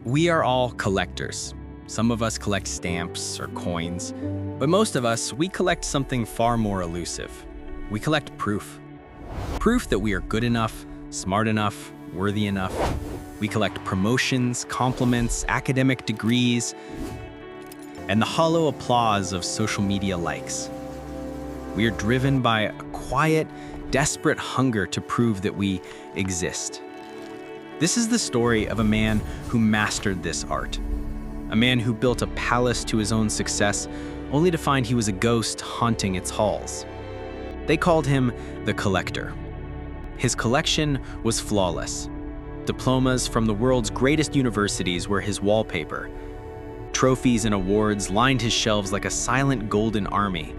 We are all collectors. Some of us collect stamps or coins, but most of us, we collect something far more elusive. We collect proof. Proof that we are good enough, smart enough, worthy enough. We collect promotions, compliments, academic degrees, and the hollow applause of social media likes. We are driven by a quiet, desperate hunger to prove that we exist. This is the story of a man who mastered this art. A man who built a palace to his own success, only to find he was a ghost haunting its halls. They called him the Collector. His collection was flawless. Diplomas from the world's greatest universities were his wallpaper. Trophies and awards lined his shelves like a silent golden army.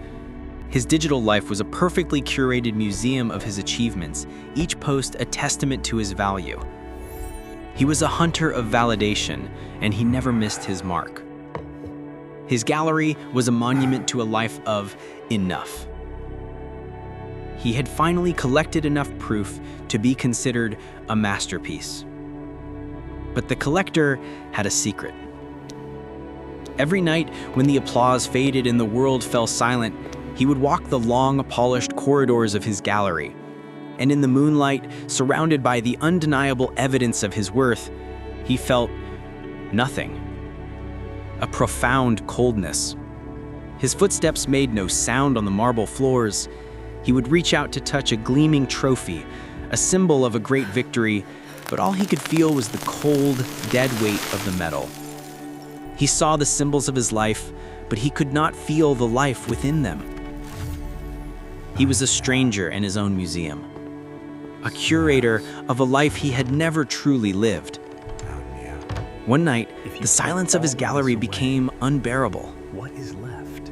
His digital life was a perfectly curated museum of his achievements, each post a testament to his value. He was a hunter of validation, and he never missed his mark. His gallery was a monument to a life of enough. He had finally collected enough proof to be considered a masterpiece. But the Collector had a secret. Every night, when the applause faded and the world fell silent, he would walk the long, polished corridors of his gallery. And in the moonlight, surrounded by the undeniable evidence of his worth, he felt nothing. A profound coldness. His footsteps made no sound on the marble floors. He would reach out to touch a gleaming trophy, a symbol of a great victory, but all he could feel was the cold, dead weight of the metal. He saw the symbols of his life, but he could not feel the life within them. He was a stranger in his own museum, a curator of a life he had never truly lived. One night, the silence of his gallery became unbearable. What is left?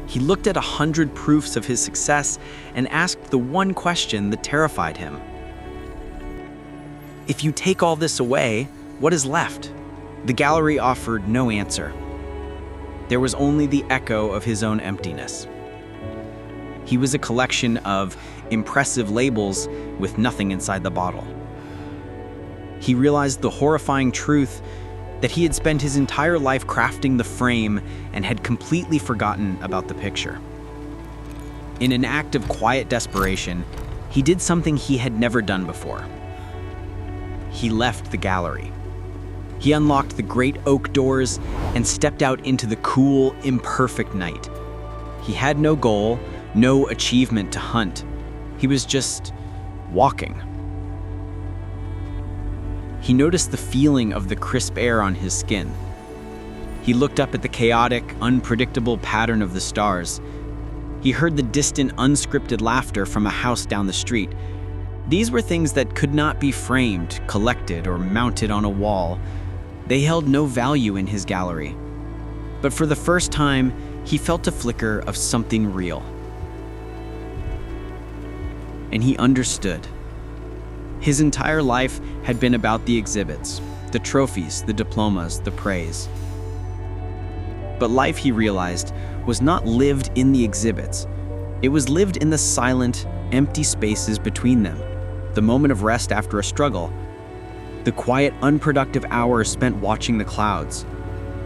He looked at 100 proofs of his success and asked the one question that terrified him. If you take all this away, what is left? The gallery offered no answer. There was only the echo of his own emptiness. He was a collection of impressive labels with nothing inside the bottle. He realized the horrifying truth that he had spent his entire life crafting the frame and had completely forgotten about the picture. In an act of quiet desperation, he did something he had never done before. He left the gallery. He unlocked the great oak doors and stepped out into the cool, imperfect night. He had no goal, no achievement to hunt. He was just walking. He noticed the feeling of the crisp air on his skin. He looked up at the chaotic, unpredictable pattern of the stars. He heard the distant, unscripted laughter from a house down the street. These were things that could not be framed, collected, or mounted on a wall. They held no value in his gallery. But for the first time, he felt a flicker of something real. And he understood. His entire life had been about the exhibits, the trophies, the diplomas, the praise. But life, he realized, was not lived in the exhibits. It was lived in the silent, empty spaces between them, the moment of rest after a struggle, the quiet, unproductive hours spent watching the clouds,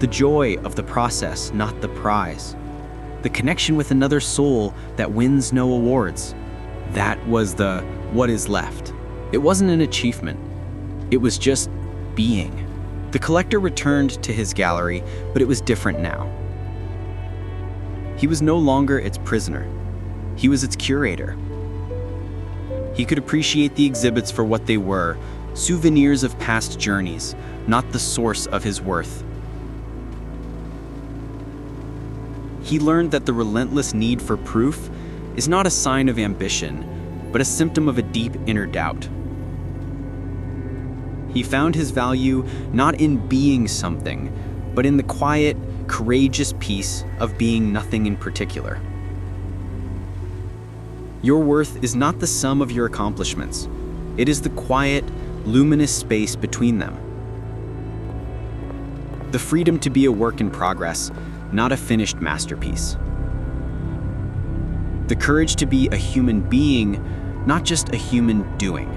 the joy of the process, not the prize, the connection with another soul that wins no awards. That was the what is left. It wasn't an achievement. It was just being. The Collector returned to his gallery, but it was different now. He was no longer its prisoner. He was its curator. He could appreciate the exhibits for what they were, souvenirs of past journeys, not the source of his worth. He learned that the relentless need for proof is not a sign of ambition, but a symptom of a deep inner doubt. He found his value not in being something, but in the quiet, courageous peace of being nothing in particular. Your worth is not the sum of your accomplishments. It is the quiet, luminous space between them. The freedom to be a work in progress, not a finished masterpiece. The courage to be a human being, not just a human doing.